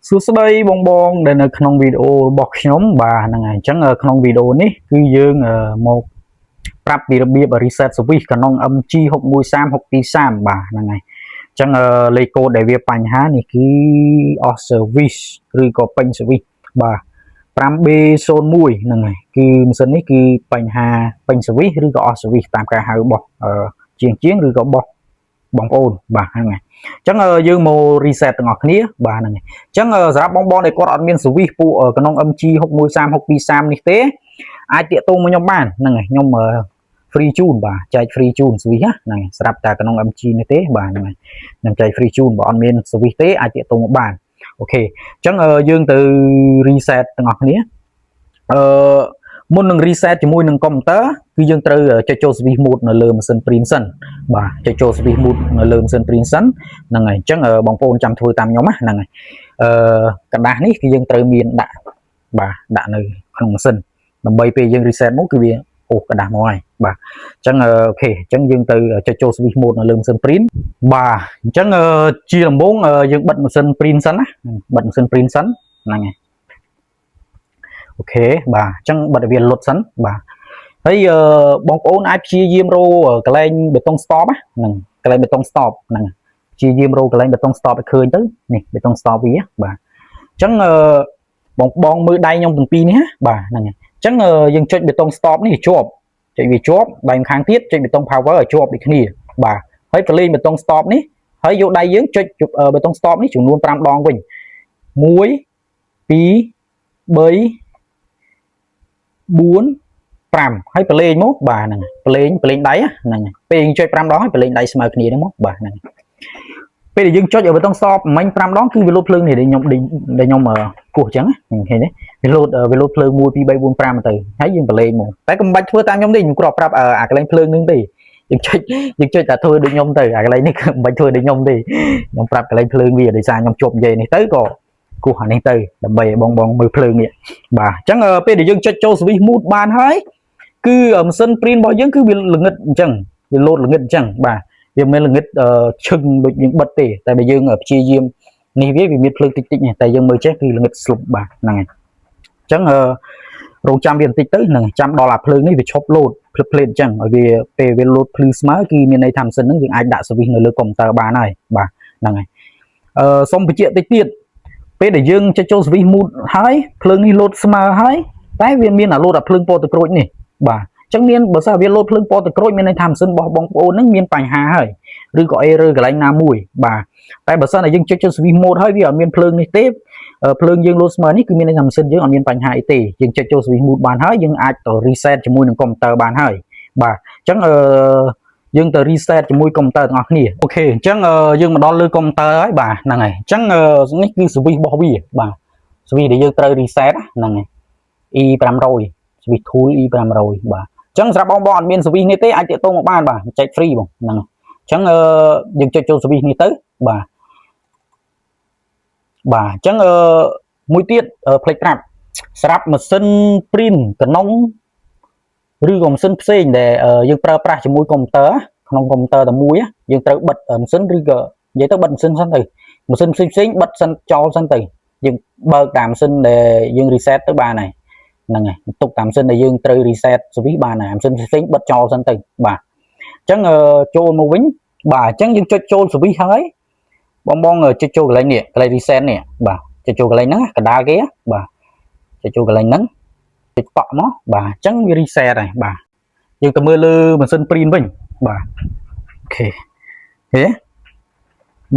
សួស្តីបងបងដែលនៅក្នុងវីដេអូរបស់ខ្ញុំបាទហ្នឹងហើយអញ្ចឹងក្នុងវីដេអូនេះគឺយើងមកប្រាប់ពីរបៀប reset switch ក្នុង MG6136230 បាទហ្នឹងហើយអញ្ចឹងលេខកូដដែលវាបញ្ហានេះគឺ off service ឬក៏ពេញ switch បាទ 5B01 ហ្នឹងហើយគឺម៉ាស៊ីននេះគឺបញ្ហាពេញ switch ឬក៏ off service តាមការហៅរបស់ជាងឬក៏របស់បងប្អូនបាទហ្នឹងហើយអញ្ចឹងយើងមក reset ទាំងអស់គ្នាបាទហ្នឹងហើយអញ្ចឹងសម្រាប់បងដែលគាត់អត់មាន switch ពួកក្នុង MG6136230 នេះទេអាចតាក់ទងមកខ្ញុំបានហ្នឹងហើយខ្ញុំfree ជូនបាទចែក free ជូន switch ហ្នឹងហើយស្រាប់តែក្នុង MG នេះទេបាទហ្នឹងហើយខ្ញុំចែក free ជូនបើអត់មាន switch ទេអាចតាក់ទងមកបានអូខេអញ្ចឹងយើងទៅ reset ទាំងអស់គ្នាមុននឹង reset ជាមួយនឹងកុំព្យូទ័រគឺយើងត្រូវចុចចូល switch mode នៅលើម៉ាស៊ីន print សិនបាទចុចចូល switch mode នៅលើម៉ាស៊ីន print សិនហ្នឹងហើយអញ្ចឹងបងប្អូនចាំធ្វើតាមខ្ញុំហ្នឹងហើយកណ្ដាស់នេះគឺយើងត្រូវមានដាក់បាទដាក់នៅក្នុងម៉ាស៊ីនដើម្បីពេលយើង reset មកគឺវាអូកណ្ដាស់មកហើយបាទអញ្ចឹងអូខេអញ្ចឹងយើងទៅចុចចូល switch mode នៅលើម៉ាស៊ីន print បាទអញ្ចឹងជាដំបូងយើងបិទម៉ាស៊ីន print សិនណាបិទម៉ាស៊ីន print សិនហ្នឹងហើយអូខេបាទអញ្ចឹងបិទវាលុតសិនបាទហើយបងប្អូនអាចព្យាយាមរកកន្លែងបេតុង stop ហ្នឹងកន្លែងបេតុង stop ហ្នឹងព្យាយាមរកកន្លែងបេតុង stop ឲ្យឃើញទៅនេះបេតុង stop វាបាទអញ្ចឹងបងមើលដៃខ្ញុំទាំងពីរនេះបាទហ្នឹងហើយអញ្ចឹងយើងចុចបេតុង stop នេះជាប់ចុចវាជាប់ដៃម្ខាងទៀតចុចបេតុង power ឲ្យជាប់ដូចគ្នាបាទហើយប្រឡែងបេតុង stop នេះហើយយកដៃយើងចុចបេតុង stop នេះចំនួន5ដងវិញ1 2 3 4 5ហើយប្រឡែងមកបាទហ្នឹងប្រឡែងដៃហ្នឹងពេលយើងចុច5ដងហើយប្រឡែងដៃស្មើគ្នាហ្នឹងមកបាទហ្នឹងពេលដែលយើងចុចឲ្យបេតុង stop មិញ5ដងគឺវាលោតភ្លើងនេះដែលខ្ញុំគោះអញ្ចឹងឃើញទេវាលោតភ្លើង1 2 3 4 5ទៅហើយយើងប្រឡែងមកតែកុំបាច់ធ្វើតាមខ្ញុំទេខ្ញុំគ្រាន់ប្រាប់អាកន្លែងភ្លើងនឹងទេយើងចុចតែធ្វើដូចខ្ញុំទៅអាកន្លែងនេះមិនបាច់ធ្វើដូចខ្ញុំទេខ្ញុំប្រាប់កន្លែងភ្លើងវាដោយសារខ្ញុំជាប់និយាយនេះទៅក៏គោះអានេះទៅដើម្បីឲ្យបងមើលភ្លើងនេះបាទអញ្ចឹងពេលដែលយើងចុចចូល switch mode បានហើយគឺម៉ាស៊ីន print របស់យើងគឺវាល្ងិតអញ្ចឹងវាលោតល្ងិតអញ្ចឹងបាទវាមិនល្ងិតឈឹងដូចយើងបិទទេតែបើយើងព្យាយាមនេះវាមានភ្លើងតិចៗនេះតែយើងមើលចេះគឺល្ងិតស្លុបបាទហ្នឹងហើយអញ្ចឹងរងចាំវាបន្តិចទៅហ្នឹងចាំដល់អាភ្លើងនេះវាឈប់លោតភ្លេតអញ្ចឹងឲ្យវាពេលវាលោតភ្លឺស្មើគឺមានន័យថាម៉ាស៊ីនហ្នឹងយើងអាចដាក់ switch នៅលើកុំព្យូទ័របានហើយបាទហ្នឹងហើយសូមបញ្ជាក់តិចទៀតពេលដែលយើងចុចចូល switch mode ហើយភ្លើងនេះលោតស្មើហើយតែវាមានអាលោតអាភ្លើងពណ៌ទឹកក្រូចនេះបាទអញ្ចឹងមានបើសិនវាលោតភ្លើងពណ៌ទឹកក្រូចមានន័យថាម៉ាស៊ីនរបស់បងប្អូនហ្នឹងមានបញ្ហាហើយឬក៏ error កន្លែងណាមួយបាទតែបើសិនតែយើងចុចចូល switch mode ហើយវាអត់មានភ្លើងនេះទេភ្លើងយើងលោតស្មើនេះគឺមានន័យថាម៉ាស៊ីនយើងអត់មានបញ្ហាអីទេយើងចុចចូល switch mode បានហើយយើងអាចទៅ reset ជាមួយនឹងកុំព្យូទ័របានហើយបាទអញ្ចឹងយើងទៅ reset ជាមួយកុំព្យូទ័រទាំងអស់គ្នាអូខេអញ្ចឹងយើងមកដល់លើកុំព្យូទ័រហើយបាទហ្នឹងហើយអញ្ចឹងនេះគឺ switch របស់វាបាទ switch ដែលយើងត្រូវ reset ហ្នឹងហើយ E500 switch tool E500 បាទអញ្ចឹងសម្រាប់បងអត់មាន switch នេះទេអាចទាក់ទងមកបានបាទចែក free បងហ្នឹងហើយអញ្ចឹងយើងចុចចូល switch នេះទៅបាទអញ្ចឹងមួយទៀតផ្លេចប្រាប់ស្រាប់ម៉ាស៊ីន print ក្នុងឬក៏ម៉ាស៊ីនផ្សេងដែលយើងប្រើប្រាស់ជាមួយកុំព្យូទ័រក្នុងកុំព្យូទ័រតែមួយយើងត្រូវបិទម៉ាស៊ីនឬក៏និយាយទៅបិទម៉ាស៊ីនសិនទៅម៉ាស៊ីនផ្សេងបិទសិនចោលសិនទៅយើងបើកតាមម៉ាស៊ីនដែលយើង reset ទៅបានហើយហ្នឹងហើយទុកតាមម៉ាស៊ីនដែលយើងត្រូវ reset switch បានហើយម៉ាស៊ីនផ្សេងបិទចោលសិនទៅបាទអញ្ចឹងចូលមកវិញបាទអញ្ចឹងយើងចុចចូល switch ហើយបងចុចចូលកន្លែងនេះកន្លែង reset នេះបាទចុចចូលកន្លែងហ្នឹងកណ្ដាលគេបាទចុចចូលកន្លែងហ្នឹងចុចតក់មកបាទអញ្ចឹងវា reset ហើយបាទយើងទៅមើលលើម៉ាស៊ីន print វិញបាទអូខេហេ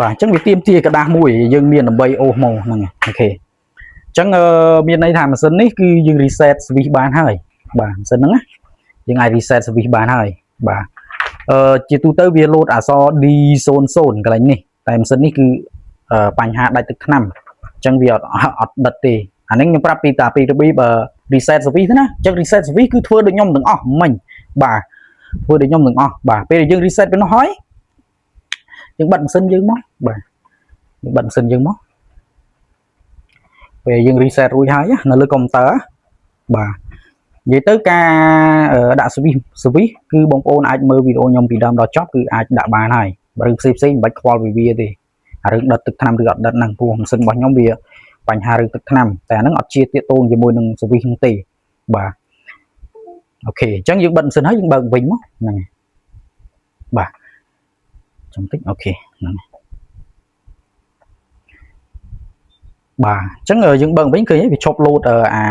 បាទអញ្ចឹងវាទាមទារกระดาษមួយយើងមានដើម្បីអូសមកហ្នឹងអូខេអញ្ចឹងមានន័យថាម៉ាស៊ីននេះគឺយើង reset switch បានហើយបាទម៉ាស៊ីនហ្នឹងណាយើងអាច reset switch បានហើយបាទជាទូទៅវាលោតអក្សរ D00 កន្លែងនេះតែម៉ាស៊ីននេះគឺបញ្ហាដាច់ទឹកថ្នាំអញ្ចឹងវាអត់ដិតទេអានេះខ្ញុំប្រាប់ពីរបៀបreset switch ណាអញ្ចឹង reset switch គឺធ្វើដូចខ្ញុំទាំងអស់មិញបាទធ្វើដូចខ្ញុំទាំងអស់បាទពេលយើង reset ទៅនោះហើយយើងបិទម៉ាស៊ីនយើងមកបាទយើងបិទម៉ាស៊ីនយើងមកពេលយើង reset រួចហើយនៅលើកុំព្យូទ័របាទនិយាយទៅការដាក់ switch គឺបងប្អូនអាចមើលវីដេអូខ្ញុំពីដើមដល់ចប់គឺអាចដាក់បានហើយរឿងផ្សេងមិនបាច់ខ្វល់ពីវាទេអារឿងដិតទឹកថ្នាំឬអត់ដិតហ្នឹងព្រោះម៉ាស៊ីនរបស់ខ្ញុំវា បញ្ហារឿងទឹកថ្នាំតែអាហ្នឹងអត់ជាទាក់ទងជាមួយនឹងសវិសហ្នឹងទេបាទអូខេអញ្ចឹងយើងបិទម៉ាស៊ីនហើយយើងបើកវិញមកហ្នឹងហើយបាទចាំតិចអូខេហ្នឹងបាទអញ្ចឹងយើងបើកវិញឃើញវាឈប់លោតអា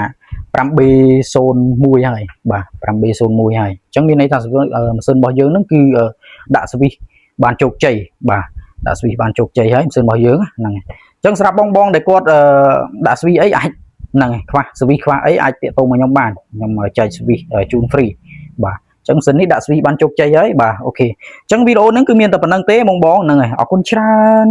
5B01 ហើយបាទ 5B01 ហើយអញ្ចឹងមានន័យថាម៉ាស៊ីនរបស់យើងហ្នឹងគឺដាក់ស្វីសបានជោគជ័យបាទដាក់ស្វីសបានជោគជ័យហើយម៉ាស៊ីនរបស់យើងហ្នឹងហើយអញ្ចឹងសម្រាប់បងដែលគាត់ដាក់ស្វីសអីអាចហ្នឹងហើយខ្វះស្វីសខ្វះអីអាចតាក់ទងមកខ្ញុំបានខ្ញុំចែកស្វីសជូនហ្វ្រីបាទអញ្ចឹងម៉ាស៊ីននេះដាក់ស្វីសបានជោគជ័យហើយបាទអូខេអញ្ចឹងវីដេអូហ្នឹងគឺមានតែប៉ុណ្្នឹងទេបងហ្នឹងហើយអរគុណច្រើន